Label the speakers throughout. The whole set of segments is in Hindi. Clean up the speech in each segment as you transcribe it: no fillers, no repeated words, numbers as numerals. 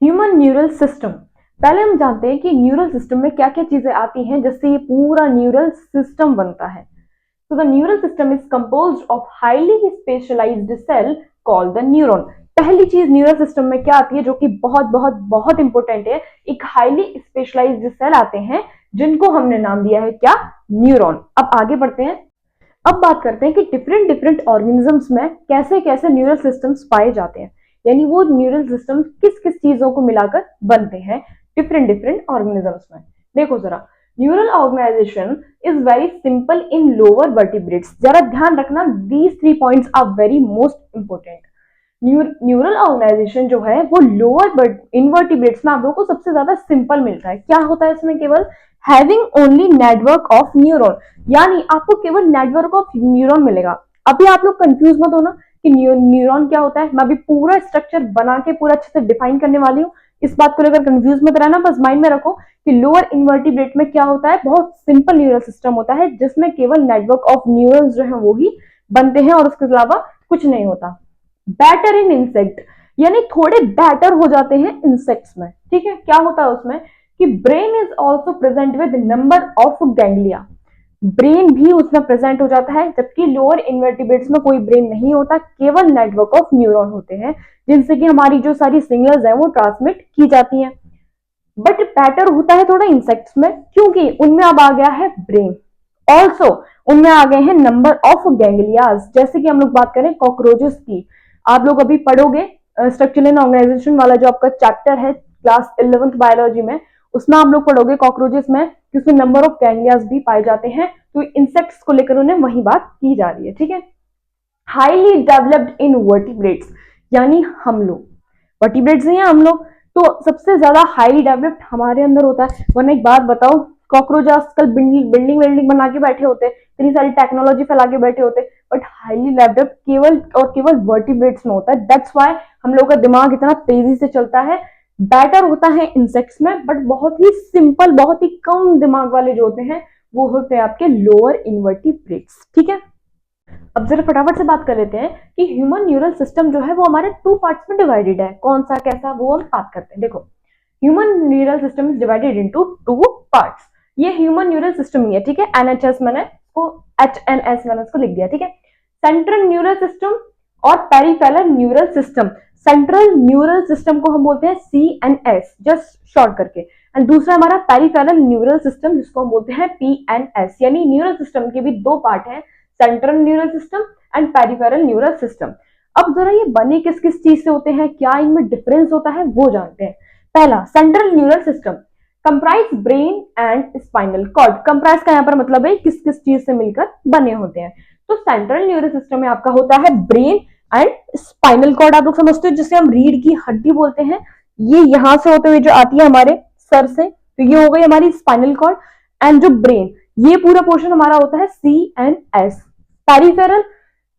Speaker 1: Human neural system. पहले हम जानते हैं कि न्यूरल सिस्टम में क्या क्या चीजें आती हैं जिससे ये पूरा न्यूरल सिस्टम बनता है। So the neural system is composed of highly specialized cell called the neuron। पहली चीज न्यूरल सिस्टम में क्या आती है जो कि बहुत बहुत बहुत इंपॉर्टेंट है, एक हाईली स्पेशलाइज्ड सेल आते हैं जिनको हमने नाम दिया है क्या, न्यूरॉन। अब आगे बढ़ते हैं, अब बात करते हैं कि डिफरेंट डिफरेंट ऑर्गेनिजम्स में कैसे कैसे न्यूरल सिस्टम्स पाए जाते हैं, यानी वो न्यूरल सिस्टम किस किस चीजों को मिलाकर बनते हैं डिफरेंट डिफरेंट ऑर्गेनिजम्स में। देखो जरा, neural organization is very simple in lower vertebrates. जरा ध्यान रखना, these 3 points are very most important. Neural organization जो है वो लोअर इनवर्टिब्रेट्स में आप लोगों को सबसे ज्यादा सिंपल मिलता है। क्या होता है इसमें, केवल having only network of neuron, यानी आपको केवल नेटवर्क ऑफ न्यूरॉन मिलेगा। अभी आप लोग कंफ्यूज मत होना कि न्यूरॉन क्या होता है, मैं अभी पूरा स्ट्रक्चर बना के पूरा अच्छे से डिफाइन करने वाली हूँ। इस बात को लेकर कंफ्यूज मत रहना, बस माइंड में रखो कि लोअर इनवर्टिब्रेट में क्या होता है, बहुत सिंपल न्यूरल सिस्टम होता है जिसमें केवल नेटवर्क ऑफ न्यूरॉन्स जो है वो ही बनते हैं और उसके अलावा कुछ नहीं होता। बैटर इन इंसेक्ट, यानी थोड़े बैटर हो जाते हैं इंसेक्ट्स में। ठीक है, क्या होता है उसमें कि brain is also present with number of ganglia, brain भी उसमें प्रेजेंट हो जाता है, जबकि लोअर इनवर्टिब्रेट्स में कोई ब्रेन नहीं होता, केवल नेटवर्क ऑफ न्यूरॉन होते हैं जिनसे कि हमारी जो सारी सिग्नल्स हैं वो ट्रांसमिट की जाती हैं। बट बैटर होता है थोड़ा इंसेक्ट्स में, क्योंकि उनमें अब आ गया है ब्रेन, ऑल्सो उनमें आ गए हैं नंबर ऑफ गैंग्लियाज। जैसे कि हम लोग बात करें कॉकरोचेस की, आप लोग अभी पढ़ोगे स्ट्रक्चरल एंड ऑर्गेनाइजेशन वाला जो आपका चैप्टर है क्लास 11th बायोलॉजी में, उसमें आप लोग पढ़ोगे कॉकरोचेस में कि उसमें नंबर ऑफ गैंग्लियाज भी पाए जाते हैं, तो इंसेक्ट्स को लेकर उन्हें वही बात की जा रही है। ठीक है, हाईली डेवलप्ड इन वर्टिब्रेट्स, यानी हम लोग वर्टिब्रेट्स हैं हम लोग, तो सबसे ज्यादा हाईली डेवलप्ड हमारे अंदर होता है। वरना एक बात बताओ, कॉकरोच आजकल बिल्डिंग वेल्डिंग बना के बैठे होते, इतनी सारी टेक्नोलॉजी फैला के बैठे होते, बट हाईली डेवलप्ड केवल और केवल वर्टिब्रेट्स में होता है। दैट्स व्हाई हम लोग का दिमाग इतना तेजी से चलता है। बैटर होता है इंसेक्ट्स में, बट बहुत ही सिंपल, बहुत ही कम दिमाग वाले जो होते हैं वो होते हैं आपके लोअर इनवर्टिब्रेट्स। ठीक है, अब जरा फटाफट से बात कर लेते हैं कि ह्यूमन न्यूरल सिस्टम जो है वो हमारे 2 पार्ट्स में डिवाइडेड है। कौन सा कैसा वो हम बात करते हैं। देखो, human neural system is divided into 2 parts. ये ह्यूमन न्यूरल सिस्टम ही है, ठीक है, एनएचएस मैंने इसको एचएनएस मैंने इसको लिख दिया। ठीक है, सेंट्रल न्यूरल सिस्टम और peripheral neural system. Central neural system को हम बोलते हैं सीएनएस, जस्ट शॉर्ट करके, एंड दूसरा हमारा पेरिफेरल न्यूरल सिस्टम जिसको हम बोलते हैं पीएनएस। यानी न्यूरल सिस्टम के भी 2 पार्ट हैं, central neural system and peripheral neural system. अब जरा ये बने किस किस चीज से होते हैं, क्या इनमें डिफरेंस होता है वो जानते हैं। पहला, central neural system comprise brain and spinal cord. Comprise का यहाँ पर मतलब है किस किस चीज से मिलकर बने होते हैं। तो सेंट्रल न्यूरल सिस्टम में आपका होता है ब्रेन एंड स्पाइनल कॉर्ड। आप लोग समझते हो जिसे हम रीढ़ की हड्डी बोलते हैं, ये यहां से होते हुए जो आती है हमारे सर से, तो ये हो गई हमारी स्पाइनल कॉर्ड। एंड जो ब्रेन, ये पूरा पोर्शन हमारा होता है CNS. Peripheral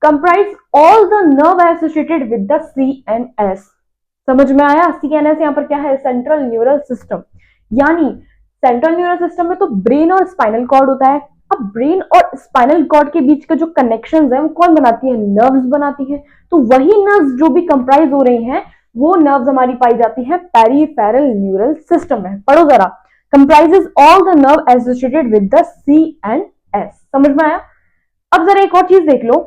Speaker 1: comprise all the nerve associated with the CNS. समझ में आया, सीएनएस यहाँ पर क्या है, सेंट्रल न्यूरल सिस्टम। यानी सेंट्रल न्यूरल सिस्टम में तो ब्रेन और स्पाइनल कॉर्ड होता है। अब ब्रेन और स्पाइनल कॉर्ड के बीच का जो कनेक्शंस है वो कौन बनाती है, नर्व्स बनाती है। तो वही नर्व्स जो भी कंप्राइज हो रही हैं वो नर्व्स हमारी पाई जाती है पेरिफेरल न्यूरल सिस्टम में। पढ़ो जरा, comprises all the nerve associated with the CNS. समझ में आया। अब जरा एक और चीज देख लो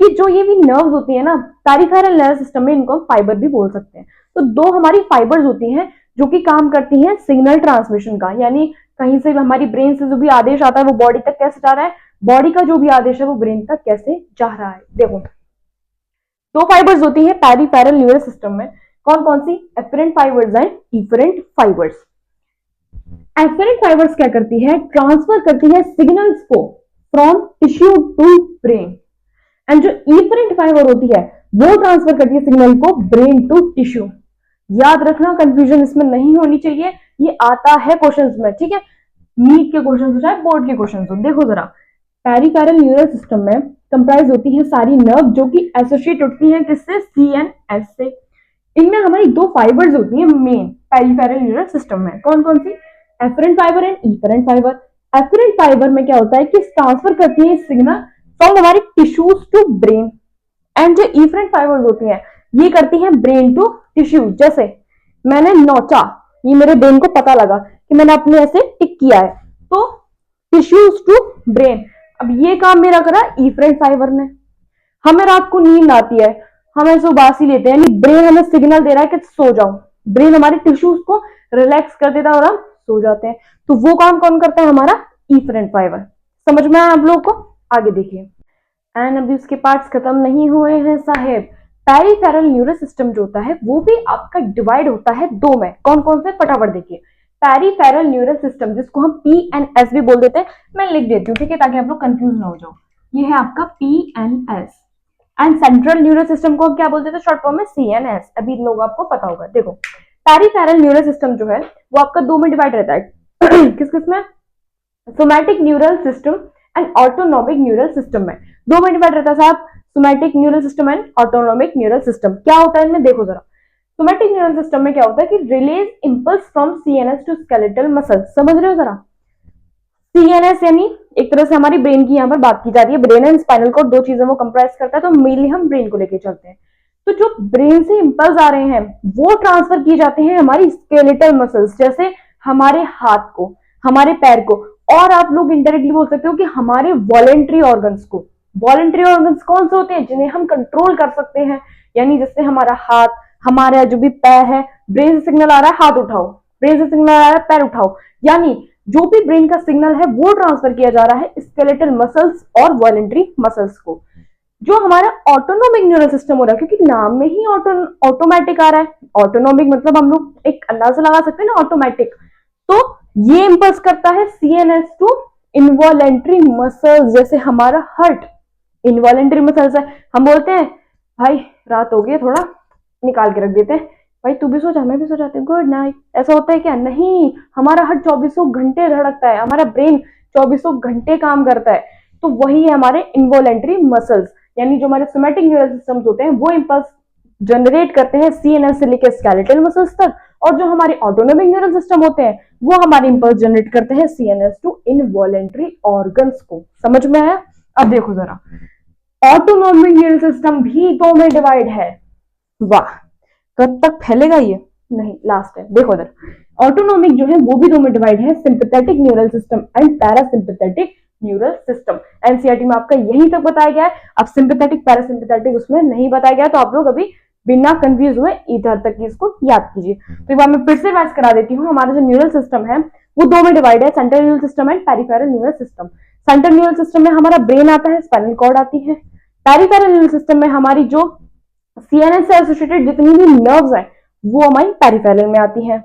Speaker 1: कि जो ये भी नर्व्स होती है ना, पेरिफेरल नर्व सिस्टम में इनको हम फाइबर भी बोल सकते हैं। तो 2 हमारी फाइबर्स होती हैं जो कि काम करती हैं सिग्नल ट्रांसमिशन का, यानी कहीं से हमारी ब्रेन से जो भी आदेश आता है वो बॉडी तक कैसे जा रहा है, बॉडी का जो भी आदेश है वो ब्रेन तक कैसे जा रहा है। देखो, 2 फाइबर्स होती है पेरिफेरल न्यूरल सिस्टम में। कौन कौन सी, afferent fibres and efferent fibres. Afferent fibres क्या करती है, ट्रांसफर करती है सिग्नल्स को from tissue to brain, and जो इफरेंट फाइबर होती है वो ट्रांसफर करती है सिग्नल को ब्रेन टू टिश्यू। याद रखना, कंफ्यूजन इसमें नहीं होनी चाहिए, ये आता है क्वेश्चंस में। ठीक है, नीट के क्वेश्चंस हो चाहे बोर्ड के क्वेश्चंस हो। देखो जरा, पेरिफेरल न्यूरल सिस्टम में कंप्राइज होती है सारी नर्व जो कि एसोसिएट होती हैं किससे, सीएनएस से। इनमें हमारी 2 फाइबर्स होती हैं मेन पेरिफेरल न्यूरल सिस्टम में। कौन कौन सी, afferent fibre and efferent fibre. Afferent fibre में क्या होता है कि ट्रांसफर करती है सिग्नल फ्रॉम हमारे टिश्यूज टू ब्रेन, एंड जो इफरेंट फाइबर्स होती हैं ये करती हैं ब्रेन टू टिश्यू। जैसे मैंने नोचा, ये मेरे ब्रेन को पता लगा कि मैंने अपने ऐसे टिक किया है, तो टिश्यूज टू ब्रेन। अब ये काम मेरा करा इफरेंट फाइबर ने। हमें रात को नींद आती है, हम ऐसे उबासी लेते हैं, यानी ब्रेन हमें सिग्नल दे रहा है कि सो जाओ, ब्रेन हमारे टिश्यूज को रिलैक्स कर देता है और हम सो जाते हैं। तो वो काम कौन करता है? हमारा इफरेंट फाइबर। समझ में आया आप लोगों को? आगे देखिए। एंड अभी उसके पार्ट्स खत्म नहीं हुए हैं साहेब। पेरिफेरल न्यूरल सिस्टम जो होता है वो भी आपका डिवाइड होता है दो में। कौन कौन से? फटाफट देखिए। पेरिफेरल न्यूरल सिस्टम, जिसको हम PNS भी बोल देते हैं, मैं लिख देती हूँ, ठीक है, ताकि आप लोग कंफ्यूज ना हो जाओ। ये है आपका PNS। And central neural system को क्या बोलते थे शॉर्ट फॉर्म में? CNS। अभी लोग आपको पता होगा। देखो, पेरिफेरल न्यूरल सिस्टम जो है वो आपका दो में डिवाइड रहता है। किस किस में? Somatic neural system and autonomic neural system में। दो में डिवाइड रहता है साहब, somatic neural system and autonomic neural system. क्या होता है इनमें? देखो जरा। सोमैटिक न्यूरल सिस्टम में क्या होता है कि release impulse from CNS to skeletal muscle. समझ रहे हो जरा? CNS यानी एक तरह से हमारी ब्रेन की यहाँ पर बात की जा रही है। ब्रेन एंड स्पाइनल कॉर्ड दो चीजों को कंप्राइज करता है, तो मेनली हम ब्रेन को लेके चलते हैं। तो जो ब्रेन से इंपल्स आ रहे हैं वो ट्रांसफर किए जाते हैं हमारी स्केलेटल मसल्स, जैसे हमारे हाथ को, हमारे पैर को, और आप लोग इंडायरेक्टली बोल सकते हो कि हमारे वॉलेंट्री ऑर्गन्स को। वॉलेंट्री ऑर्गन्स कौन से होते हैं? जिन्हें हम कंट्रोल कर सकते हैं। यानी जैसे हमारा हाथ, हमारा जो भी पैर है, ब्रेन से सिग्नल आ रहा है हाथ उठाओ, ब्रेन से सिग्नल आ रहा है पैर उठाओ, यानी जो भी ब्रेन का सिग्नल है वो ट्रांसफर किया जा रहा है स्केलेटल मसल्स और वॉलेंट्री मसल्स को। जो हमारा ऑटोनोमिक न्यूरल सिस्टम हो रहा है, क्योंकि नाम में ही ऑटोमेटिक आ रहा है, ऑटोनोमिक मतलब हम लोग एक अंदाजा लगा सकते हैं ना, ऑटोमेटिक। तो ये इंपल्स करता है CNS टू इनवॉलेंट्री मसल्स, जैसे हमारा हार्ट इनवॉलेंट्री मसल्स है। हम बोलते हैं भाई रात हो गई, थोड़ा निकाल के रख देते हैं, भाई तू भी सो जा, मैं भी सो जाती हूँ, गुड नाइट। ऐसा होता है क्या? नहीं, हमारा हार्ट चौबीसों घंटे धड़कता है, हमारा ब्रेन चौबीसों घंटे काम करता है। तो वही है हमारे इनवॉलेंट्री मसल्स, यानी जो हमारे सोमैटिक न्यूरल सिस्टम्स होते हैं वो इंपल्स जनरेट करते हैं CNS से लेकर स्केलेटल मसल्स तक, और जो हमारे ऑटोनोमिक न्यूरल सिस्टम होते हैं वो हमारे इंपल्स जनरेट करते हैं CNS टू इनवॉलेंट्री ऑर्गन्स को। समझ में आया? अब देखो जरा, ऑटोनोमिक न्यूरल सिस्टम भी दो में डिवाइड है। वाह, कब तक फैलेगा ये? नहीं, लास्ट है। देखो इधर, ऑटोनोमिक जो है वो भी दो में डिवाइड है, sympathetic neural system and parasympathetic neural system. NCERT में आपका यही तक बताया गया है। अब सिंपैथेटिक पैरासिम्पैथेटिक उसमें नहीं बताया गया, तो आप लोग अभी बिना कंफ्यूज हुए इधर तक की इसको याद कीजिए। तो एक बार मैं फिर से रिवाइज करा देती हूँ। हमारा जो न्यूरल सिस्टम है वो दो में डिवाइड है, central neural system and peripheral neural system. Central neural system में हमारा ब्रेन आता है, स्पाइनल कॉर्ड आती है। पेरिफेरल न्यूरल सिस्टम में हमारी जो CNS से एसोसिएटेड जितनी भी नर्व्स है वो हमारी पेरिफेरल में आती है।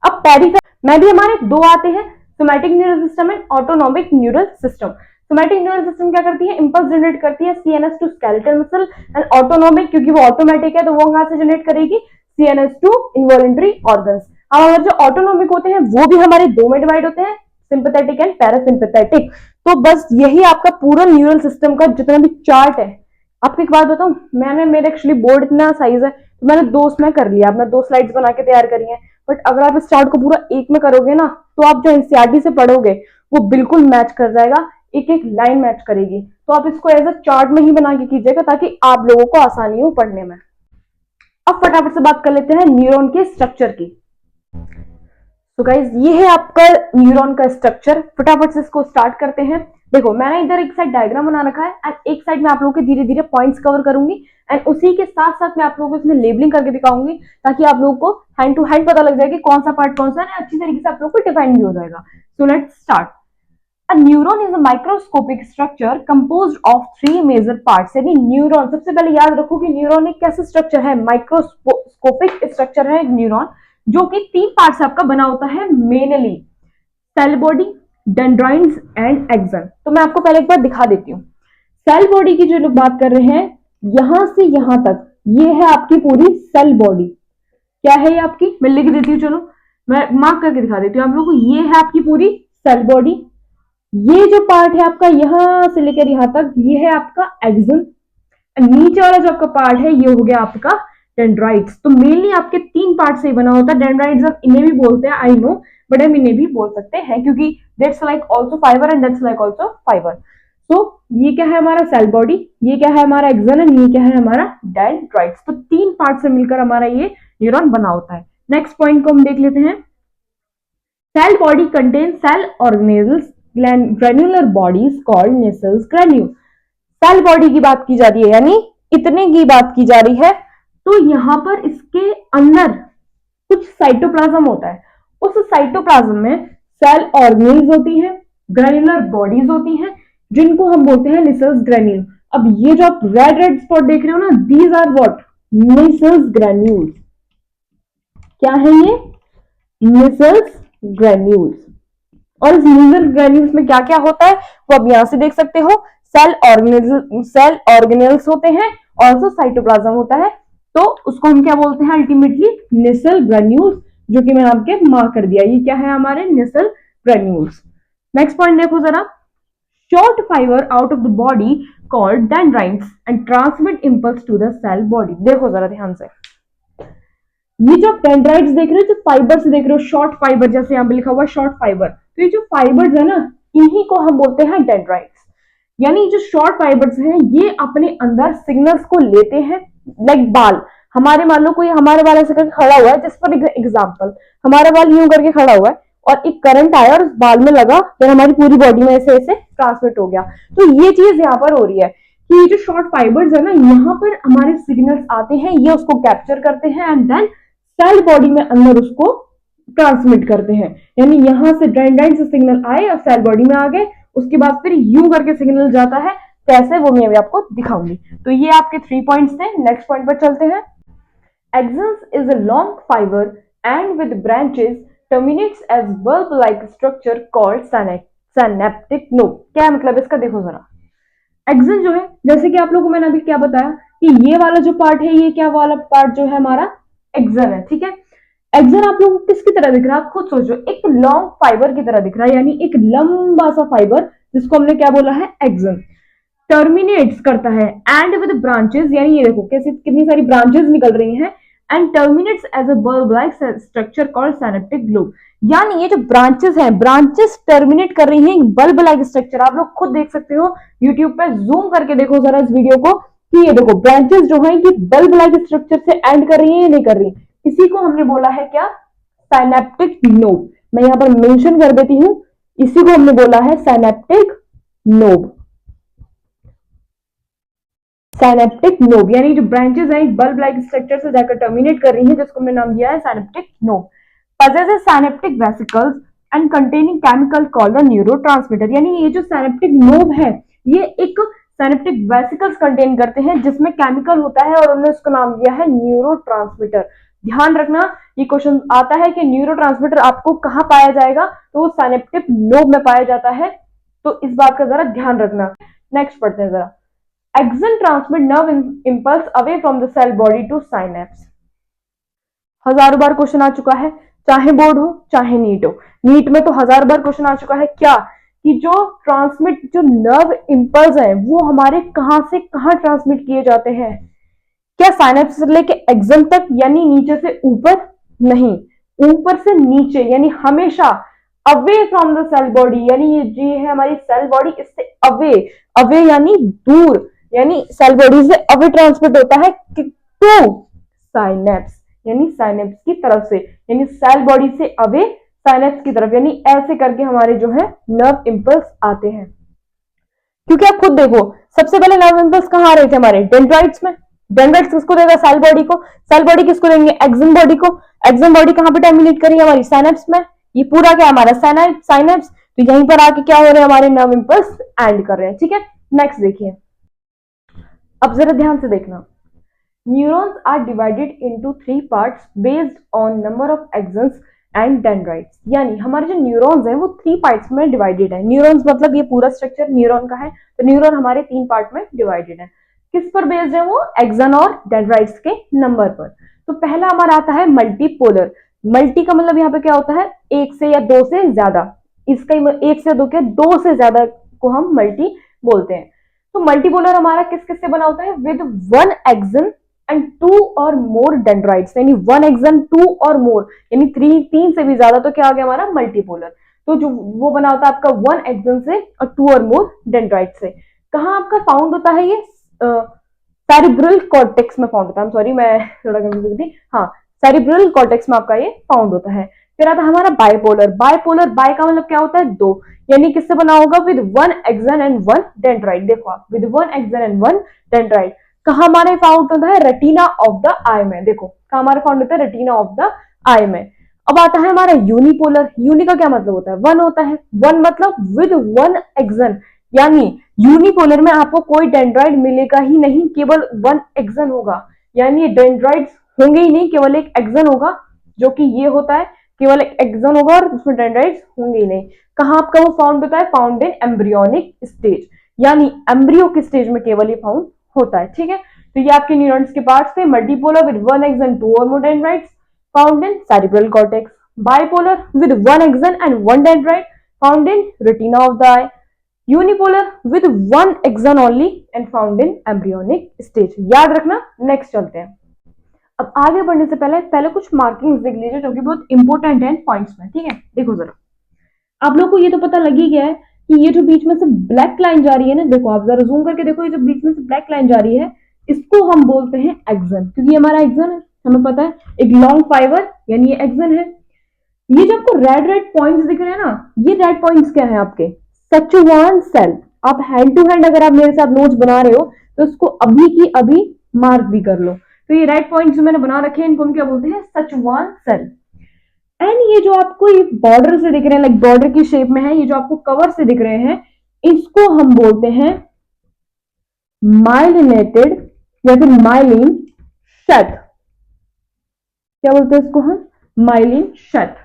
Speaker 1: अब पेरिफेरल में भी हमारे दो आते हैं, somatic neural system and autonomic neural system. Somatic neural system क्या करती है? इंपल्स जनरेट करती है CNS to skeletal muscle, and autonomic क्योंकि वो ऑटोमेटिक है तो वो कहां से जनरेट करेगी? CNS to involuntary organs. हमारे जो ऑटोनोमिक होते हैं वो भी हमारे दो में डिवाइड होते हैं, सिंपैथेटिक एंड पैरासिम्पैथेटिक। तो बस यही आपका पूरा न्यूरल सिस्टम का जितना भी चार्ट है। आपको एक बात बताऊं, मेरे एक्चुअली बोर्ड इतना साइज है तो मैंने दो उसमें कर लिया, मैं दो स्लाइड्स बना के तैयार करी है। बट अगर आप इस चार्ट को पूरा एक में करोगे ना तो आप जो एनसीईआरटी से पढ़ोगे वो बिल्कुल मैच कर जाएगा, एक एक लाइन मैच करेगी। तो आप इसको एज अ चार्ट में ही बना के कीजिएगा ताकि आप लोगों को आसानी हो पढ़ने में। अब फटाफट से बात कर लेते हैं न्यूरॉन के स्ट्रक्चर की। तो गाइज ये है आपका न्यूरॉन का स्ट्रक्चर। फटाफट से इसको स्टार्ट करते हैं। देखो मैंने इधर एक साइड डायग्राम बना रखा है एंड एक साइड में आप लोगों के धीरे धीरे पॉइंट्स कवर करूंगी, एंड उसी के साथ साथ मैं आप लोगों को इसमें लेबलिंग करके दिखाऊंगी ताकि आप लोगों को हैंड टू हैंड पता लग जाए कि कौन सा पार्ट कौन सा है, अच्छी तरीके से आप लोगों को डिफाइन भी हो जाएगा। So let's start. A neuron is a microscopic structure composed of three major parts। यानी न्यूरॉन, सबसे पहले याद रखो कि न्यूरॉन एक कैसा स्ट्रक्चर है? माइक्रोस्कोपिक स्ट्रक्चर है एक न्यूरॉन, जो कि तीन पार्ट से आपका बना होता है mainly, cell body, dendrites and axon. तो मैं आपको पहले एक बार दिखा देती हूँ। सेल बॉडी की जो लोग बात कर रहे हैं, यहां से यहां तक ये है आपकी पूरी सेल बॉडी। क्या है ये आपकी? मैं लिख देती हूँ, चलो मैं मार्क करके दिखा देती हूँ आप लोगों को। ये है आपकी पूरी सेल बॉडी। ये जो पार्ट है आपका यहां से लेकर यहां तक, ये है आपका एक्सन। नीचे वाला जो आपका पार्ट है ये हो गया आपका डेंड्राइट्स। तो मेनली आपके तीन पार्ट से ही बना होता है। डेंड्राइट्स आप इन्हें भी बोलते हैं, आई नो, बट हम इन्हें भी बोल सकते हैं क्योंकि that's like also fibre and that's like also fibre. तो ये क्या है हमारा सेल बॉडी, ये क्या है हमारा एक्सन, एंड ये क्या है हमारा डेंड्राइट्स। तो तीन पार्ट से मिलकर हमारा ये न्यूरॉन बना होता है। नेक्स्ट पॉइंट को हम देख लेते हैं। Cell body contain cell organelles granular bodies called Nissl's granule. Cell body की बात की जा रही है, यानी इतने की बात की जा रही है, तो यहां पर इसके अंदर कुछ साइटोप्लाज्म होता है। उस साइटोप्लाज्म में सेल ऑर्गेनेल्स होती हैं, ग्रेन्युलर बॉडीज होती हैं, जिनको हम बोलते हैं नेसेल्स ग्रेन्यूल। अब ये जो आप रेड रेड स्पॉट देख रहे हो ना, दीज आर व्हाट, नेसेल्स ग्रेन्यूल्स। क्या है ये? नेसेल्स ग्रेन्यूल्स। और इस नेसेल ग्रेन्यूल्स में क्या क्या होता है वो अब यहां से देख सकते हो। सेल ऑर्गेनेल्स होते हैं, ऑल्सो साइटोप्लाज्म होता है, तो उसको हम क्या बोलते हैं अल्टीमेटली? नेसेल ग्रेन्यूल्स, जो कि मैंने आपके मार्क कर दिया। ये क्या है हमारे? नेसेल ग्रेन्यूल्स। नेक्स्ट पॉइंट देखो जरा। Short fibre out of the body called dendrites and transmit impulse to the cell body. देखो जरा ध्यान से, ये जो डेंड्राइट्स देख रहे हो, जो फाइबर्स देख रहे हो, शॉर्ट फाइबर, जैसे यहाँ पे लिखा हुआ शॉर्ट फाइबर, तो ये जो फाइबर्स है ना, इन्हीं को हम बोलते हैं डेंड्राइट्स। यानी जो शॉर्ट फाइबर्स हैं, ये अपने अंदर सिग्नल्स को लेते हैं, लाइक बाल। हमारे, मान लो कोई हमारे बाल ऐसे करके खड़ा हुआ है, जिस पर एग्जाम्पल हमारा बाल यूं करके खड़ा हुआ है और एक करंट आया और उस बाल में लगा, फिर हमारी पूरी बॉडी में ऐसे ऐसे ट्रांसमिट हो गया। तो ये चीज यहाँ पर हो रही है कि ये जो शॉर्ट फाइबर्स है ना, यहाँ पर हमारे सिग्नल्स आते हैं, ये उसको कैप्चर करते हैं एंड देन सेल बॉडी में अंदर उसको ट्रांसमिट करते हैं। यानी यहां से डेंड्राइट से सिग्नल आए और सेल बॉडी में आ गए, उसके बाद फिर यूं करके सिग्नल जाता है, कैसे वो मैं अभी आपको दिखाऊंगी। तो ये आपके 3 पॉइंट्स थे। नेक्स्ट पॉइंट पर चलते हैं। Axons is a long fibre and with branches terminates as bulb like structure called synaptic node. क्या है मतलब इसका? देखो जरा। एक्सन जो है, जैसे कि आप लोगों को मैंने अभी क्या बताया कि ये वाला जो पार्ट है, ये क्या वाला पार्ट जो है हमारा? एक्सन है, ठीक है। एक्सन आप लोगों को किसकी तरह दिख रहा है? आप खुद सोचो, एक लॉन्ग फाइबर की तरह दिख रहा है, यानी एक लंबा सा फाइबर, जिसको हमने क्या बोला है? एक्सन। टर्मिनेट्स करता है एंड विद ब्रांचेस, यानी ये देखो कैसे कितनी सारी ब्रांचेस निकल रही हैं, and terminates as a bulb like structure called synaptic globe. यानी ये जो ब्रांचेस हैं, ब्रांचेस टर्मिनेट कर रही हैं एक बल्ब लाइक स्ट्रक्चर। आप लोग खुद देख सकते हो, यूट्यूब पे जूम करके देखो जरा इस वीडियो को, कि ये देखो ब्रांचेस जो है ये बल्ब लाइक स्ट्रक्चर से एंड कर रही है या नहीं कर रही। इसी को हमने बोला है क्या? Synaptic knob. मैं यहां पर मेंशन कर देती हूं, इसी को हमने बोला है सिनेप्टिक नोब। सिनेप्टिक नोब यानी जो ब्रांचेस हैं एक बल्ब लाइक स्ट्रक्चर से जाकर टर्मिनेट कर रही हैं, जिसको हमने नाम दिया है synaptic knob. possesses synaptic vesicles and containing chemical called the neurotransmitter। यानी ये जो सिनेप्टिक नोब है, ये एक सिनेप्टिक वेसिकल्स कंटेन करते हैं, जिसमें केमिकल होता है और उन्होंने उसका नाम दिया है न्यूरोट्रांसमीटर। ध्यान रखना, ये क्वेश्चन आता है कि न्यूरोट्रांसमीटर आपको कहां पाया जाएगा, तो वो सिनेप्टिक नोब में पाया जाता है, तो इस बात का जरा ध्यान रखना। नेक्स्ट पढ़ते हैं जरा। Axon transmit nerve impulse away from the cell body to synapse. हजारों बार क्वेश्चन आ चुका है, चाहे बोर्ड हो चाहे नीट हो। नीट में तो 1000 बार क्वेश्चन आ चुका है क्या, कि जो ट्रांसमिट, जो नर्व इंपल्स है, वो हमारे कहां से कहां ट्रांसमिट किए जाते हैं? क्या साइनेप्स से लेके एक्सन तक, यानी नीचे से ऊपर? नहीं, ऊपर से नीचे, यानी हमेशा away from the cell body. यानी ये जी है हमारी सेल बॉडी, इससे अवे, अवे यानी दूर, यानी सेल बॉडी से अवे ट्रांसमिट होता है टू साइनेप्स, यानी साइनेप्स की तरफ से, यानी सेल बॉडी से अवे साइनेप्स की तरफ, यानी ऐसे करके हमारे जो है नर्व इंपल्स आते हैं। क्योंकि आप खुद देखो, सबसे पहले नर्व इंपल्स कहां आ रहे थे? हमारे डेंड्राइट्स में। डेंड्राइट्स किसको देगा? सेल बॉडी को। सेल बॉडी किसको देंगे? एक्सन बॉडी को। एक्सन बॉडी कहां पे टर्मिनेट करेगी? हमारी साइनेप्स में। ये पूरा क्या हमारा? साइनेप्स। तो यहीं पर आके क्या हो रहे हैं? हमारे नर्व इंपल्स एंड कर रहे हैं, ठीक है। नेक्स्ट देखिए, अब जरा ध्यान से देखना। Neurons are divided into 3 parts based on number of axons and dendrites। यानी हमारे जो न्यूरॉन्स हैं वो 3 पार्ट्स में डिवाइडेड है। न्यूरॉन्स मतलब ये पूरा स्ट्रक्चर न्यूरॉन का है, तो न्यूरॉन हमारे 3 पार्ट में डिवाइडेड है। किस पर बेस्ड है वो? एक्सन और डेंड्राइट्स के नंबर पर। तो पहला हमारा आता है मल्टीपोलर। मल्टी का मतलब यहाँ पे क्या होता है? एक से या दो से ज्यादा। इसका एक से दो के दो से ज्यादा को हम मल्टी बोलते हैं। तो मल्टीपोलर हमारा किस किस से बना होता है? विद 1 एक्सन एंड 2 और मोर डेंड्राइट्स, यानी 1 एक्सन 2 और मोर, यानी 3 से भी ज्यादा, तो क्या आ गया हमारा? मल्टीपोलर। तो जो वो बना होता है आपका 1 एक्सन से और 2 और मोर डेंड्राइट से। कहां आपका फाउंड होता है ये? सेरिब्रल कॉर्टेक्स में फाउंड होता है। सॉरी, मैं थोड़ा कंफ्यूज थी। हाँ, सेरिब्रल कॉर्टेक्स में आपका ये फाउंड होता है। फिर आता है हमारा बाइपोलर। बाइपोलर, बाय का मतलब क्या होता है? दो, यानी किससे बना होगा? With one axon and one dendrite. देखो आप, with one axon and one dendrite. कहा हमारे फाउंड होता है? रेटिना ऑफ द आई में। देखो कहा हमारे फाउंड होता है? रेटिना ऑफ द आई में। अब आता है हमारा यूनिपोलर। यूनि का क्या मतलब होता है? वन होता है। वन मतलब विद वन एक्सन, यानी यूनिपोलर में आपको कोई डेंड्राइट मिलेगा ही नहीं, केवल वन एक्सन होगा, यानी डेंड्राइट्स होंगे ही नहीं, केवल एक एक्सन होगा, जो कि ये होता है, केवल एक एक्सन होगा और उसमें डेंड्राइट्स होंगे ही नहीं। कहां आपका वो फाउंड होता है? फाउंड इन एम्ब्रियोनिक स्टेज, यानी एम्ब्रियो के स्टेज में केवल ये फाउंड होता है। ठीक है, तो ये आपके न्यूरॉन्स के पार्ट्स थे। Multipolar with one axon two और more dendrites found in cerebral cortex. Bipolar with one axon and one dendrite found in retina of the eye. Unipolar with one axon only and found in embryonic stage. याद रखना। नेक्स्ट चलते हैं। अब आगे बढ़ने से पहले कुछ मार्किंग्स देख लीजिए जो कि बहुत इंपॉर्टेंट है पॉइंट्स में। ठीक है, देखो जरा, आप लोग को ये तो पता लग ही गया है कि ये जो बीच में से ब्लैक लाइन जा रही है ना, देखो आप जरा जूम करके देखो, ये जो बीच में से ब्लैक लाइन जा रही है, इसको हम बोलते हैं एक्सन, क्योंकि ये हमारा एक्सन है, हमें पता है, एक लॉन्ग फाइबर, यानी ये एक्सन है। ये जो आपको रेड रेड पॉइंट्स दिख रहे हैं ना, ये रेड पॉइंट्स क्या है? आपके सचुवान सेल। आप हैंड टू हैंड अगर आप मेरे साथ नोट्स बना रहे हो तो इसको अभी की अभी मार्क भी कर लो। तो ये रेड पॉइंट्स जो मैंने बना रखे हैं, इनको हम क्या बोलते हैं? सचुवान सेल। एंड ये जो आपको ये बॉर्डर से दिख रहे हैं, लाइक बॉर्डर की शेप में है, ये जो आपको कवर से दिख रहे हैं, इसको हम बोलते हैं माइलिनेटेड या फिर माइलिन शेथ। क्या बोलते हैं इसको हम? Myelin sheath.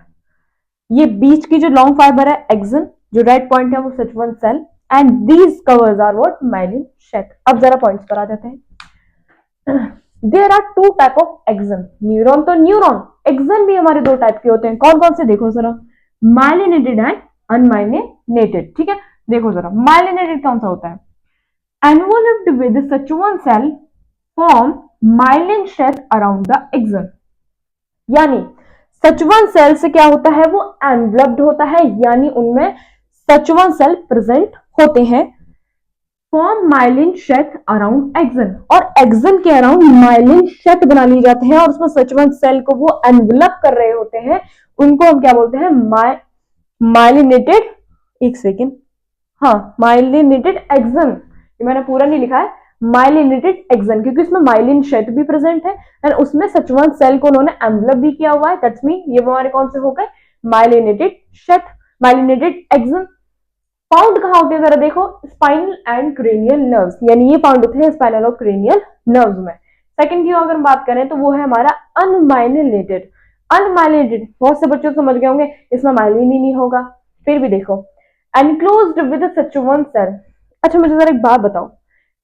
Speaker 1: ये बीच की जो लॉन्ग फाइबर है एक्सन, जो रेड पॉइंट है वो Schwann cell, and these covers are what? Myelin sheath. अब जरा पॉइंट्स पर आ जाते हैं। There are two type of axon. Neuron तो न्यूरॉन, एक्सन भी हमारे दो टाइप के होते हैं। कौन कौन से? देखो जरा, माइलिनेटेड एंड अनमाइलिनेटेड। ठीक है, देखो जरा, माइलिनेटेड कौन सा होता है? Enveloped with Schwann cell form myelin sheath around the axon. यानी सचुवान सेल से क्या होता है? वो एनवलप्ड होता है, यानी उनमें सचुवान सेल प्रेजेंट होते हैं। Form myelin sheath around action, और एक्सन के अराउंड माइलिन शेथ बना लिए जाते हैं, और उसमें सचुवान सेल को वो एनवलप कर रहे होते हैं। उनको हम क्या बोलते हैं? माइलिनेटेड, एक सेकेंड, हाँ, माइलिनेटेड एक्सन। ये मैंने पूरा नहीं लिखा है, माइलिनेटेड एक्सन, क्योंकि उसमें माइलिन शेथ भी प्रेजेंट है और उसमें सचुवान सेल को उन्होंने एनवलप भी किया हुआ है। दैट्स मीन ये हमारे कौन से हो गए? Myelinated sheath, myelinated axon. Found कहां होते हैं? जरा देखो, स्पाइनल एंड क्रेनियल नर्व्स, यानी ये फाउंड होते हैं स्पाइनल और क्रेनियल नर्व्स में। सेकंड की अगर हम बात करें तो वो है हमारा अनमाइलिनेटेड। अनमाइलिनेटेड बहुत से बच्चे समझ गए होंगे, इसमें माइलिन ही नहीं होगा। फिर भी देखो, एनक्लोज्ड विद सचुवान सेल। अच्छा मुझे जरा एक बात बताओ,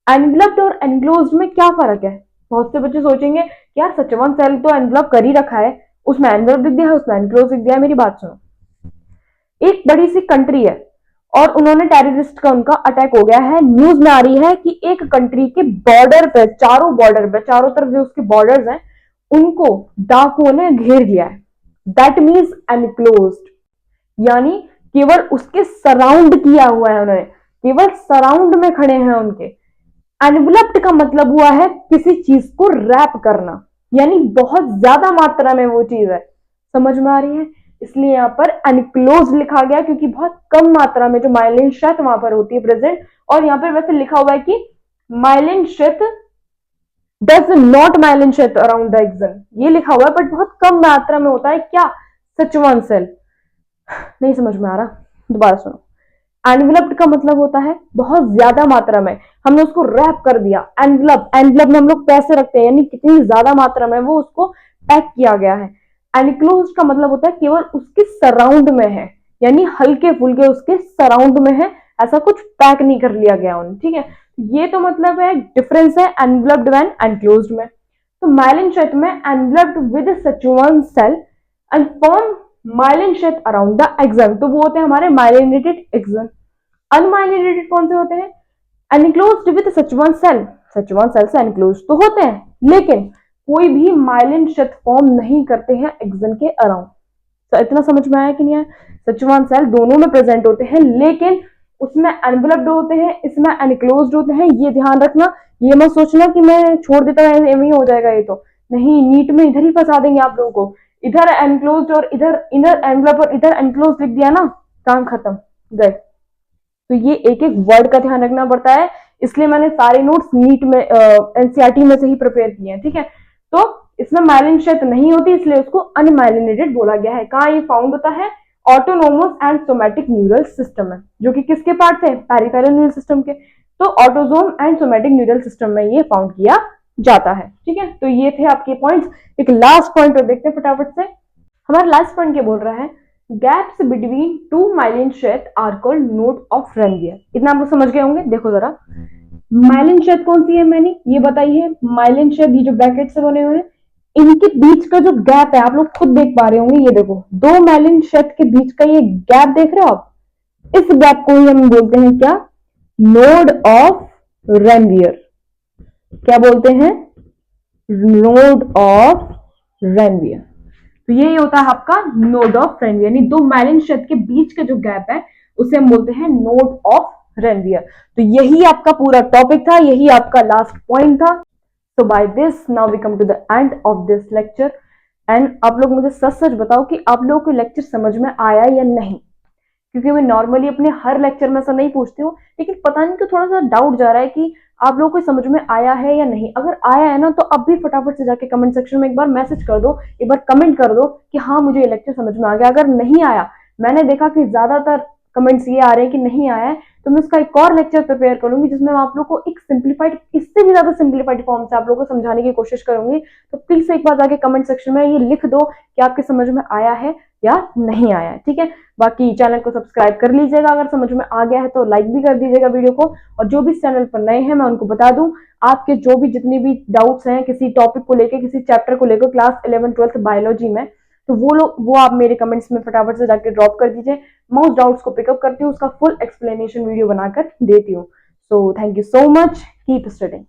Speaker 1: एनवलप्ड और एनक्लोज्ड में क्या फर्क है? बहुत से बच्चे सोचेंगे यार सचुवान सेल तो एनवलप कर ही रखा है, उसमें एनवलप दिख दिया है, उसमें एनक्लोज दिख दिया है। मेरी बात सुनो, एक बड़ी सी कंट्री है और उन्होंने टेररिस्ट का उनका अटैक हो गया है। न्यूज में आ रही है कि एक कंट्री के बॉर्डर पे, चारों तरफ जो उसके बॉर्डर्स हैं, उनको डाकुओं ने घेर लिया है। दैट मीन्स एनक्लोज्ड, यानी केवल उसके सराउंड किया हुआ है उन्होंने, केवल सराउंड में खड़े हैं उनके। एनवलप्ड का मतलब हुआ है किसी चीज को रैप करना, यानी बहुत ज्यादा मात्रा में वो चीज है। समझ में आ रही है? इसलिए यहाँ पर एनक्लोज लिखा गया, क्योंकि बहुत कम मात्रा में जो माइलिन शेथ वहां पर होती है प्रेजेंट। और यहाँ पर वैसे लिखा हुआ है कि myelin sheath does not myelin sheath around the axon, ये लिखा हुआ है, बट बहुत कम मात्रा में होता है। क्या? सचुवान सेल। नहीं समझ में आ रहा? दोबारा सुनो, एनवलप्ड का मतलब होता है बहुत ज्यादा मात्रा में हमने उसको रैप कर दिया। एनवलप में हम लोग पैसे रखते हैं, यानी कितनी ज्यादा मात्रा में वो उसको पैक किया गया है। एनक्लोज का मतलब होता है केवल उसके सराउंड में है, यानी हल्के फुल्के उसके सराउंड में है, ऐसा कुछ पैक नहीं कर लिया गया उन्हें। ठीक है, ये तो मतलब है डिफरेंस है एनवलप्ड एंड एनक्लोज्ड में। तो माइलिन शेथ में enveloped with Schwann cell and form myelin sheath around the axon, तो वो होते हैं हमारे माइलिनेटेड एक्सन। अनमाइलिनेटेड कौन से होते हैं? एनक्लोज्ड विद सचुवान सेल से एनक्लोज तो होते हैं, लेकिन कोई भी माइलिन शेथ फॉर्म नहीं करते हैं एक्सन के अराउंड। तो इतना समझ में आया कि नहीं आया? सचुवान सेल दोनों में प्रेजेंट होते हैं, लेकिन उसमें एनवलप्ड होते हैं, इसमें एनक्लोज्ड होते हैं। ये ध्यान रखना, ये मत सोचना कि मैं छोड़ देता हूं यही हो जाएगा। ये तो नहीं, नीट में इधर ही फंसा देंगे आप लोगों को, इधर एनक्लोज और इधर इनर एनवलप और इधर एनक्लोज लिख दिया ना, काम खत्म, गए। तो ये एक एक वर्ड का ध्यान रखना पड़ता है, इसलिए मैंने सारे नोट्स नीट में एनसीईआरटी में से ही प्रिपेयर किए हैं, ठीक है। तो इसमें माइलिन क्षेत्र नहीं होती, इसलिए उसको अनमाइलिनेटेड बोला गया है। कहाँ ये फाउंड होता है? Autonomous and somatic neural system में, जो कि किसके पार्ट है? पेरिफेरल न्यूरल सिस्टम के। तो autosome and somatic neural system में ये फाउंड किया जाता है, ठीक है। तो ये थे आपके पॉइंट्स। एक लास्ट पॉइंट और देखते हैं फटाफट से। हमारा लास्ट पॉइंट क्या बोल रहा है? Gaps between two myelin sheath are called node of Ranvier. इतना आप लोग समझ गए होंगे। देखो जरा, माइलिन शेथ कौन सी है, मैंने ये बताई है। माइलिन शेथ ये जो ब्रैकेट से बने हुए हैं, इनके बीच का जो गैप है आप लोग खुद देख पा रहे होंगे। ये देखो, दो माइलिन शेथ के बीच का ये गैप देख रहे हो आप? इस गैप को ही हम बोलते हैं क्या? Node of Ranvier. क्या बोलते हैं? Node of Ranvier. तो ये होता है आपका नोड ऑफ रेनवियर, यानी दो माइलिन शेथ के बीच का जो गैप है उसे हम बोलते हैं नोड ऑफ रेनवियर। तो यही आपका पूरा टॉपिक था, यही आपका लास्ट पॉइंट था। So by this now we come to the end of this lecture and आप लोग मुझे सच सच बताओ कि आप लोगों को लेक्चर समझ में आया या नहीं, क्योंकि मैं नॉर्मली अपने हर लेक्चर में ऐसा नहीं पूछती हूँ, लेकिन पता नहीं क्यों थोड़ा सा डाउट जा रहा है कि आप लोगों को समझ में आया है या नहीं। अगर आया है ना तो अब भी फटाफट से जाके कमेंट सेक्शन में एक बार मैसेज कर दो, एक बार कमेंट कर दो कि हाँ मुझे ये लेक्चर समझ में आ गया। अगर नहीं आया, मैंने देखा कि ज्यादातर कमेंट्स ये आ रहे हैं कि नहीं आया है, तो मैं उसका एक और लेक्चर प्रिपेयर करूंगी जिसमें मैं आप लोग को एक सिंप्लीफाइड, इससे भी ज्यादा सिंप्लीफाइड फॉर्म से आप लोगों को समझाने की कोशिश करूंगी। तो प्लीज एक बार जाके कमेंट सेक्शन में ये लिख दो कि आपके समझ में आया है या नहीं आया है, ठीक है। बाकी चैनल को सब्सक्राइब कर लीजिएगा, अगर समझ में आ गया है तो लाइक भी कर दीजिएगा वीडियो को। और जो भी इस चैनल पर नए हैं मैं उनको बता दूं, आपके जो भी जितनी भी डाउट्स हैं किसी टॉपिक को लेकर, किसी चैप्टर को लेकर क्लास 11-12 बायोलॉजी में, तो वो आप मेरे कमेंट्स में फटाफट से जाके ड्रॉप कर दीजिए। मैं उस डाउट्स को पिकअप करती हूँ, उसका फुल एक्सप्लेनेशन वीडियो बनाकर देती हूँ। So thank you so much, keep studying.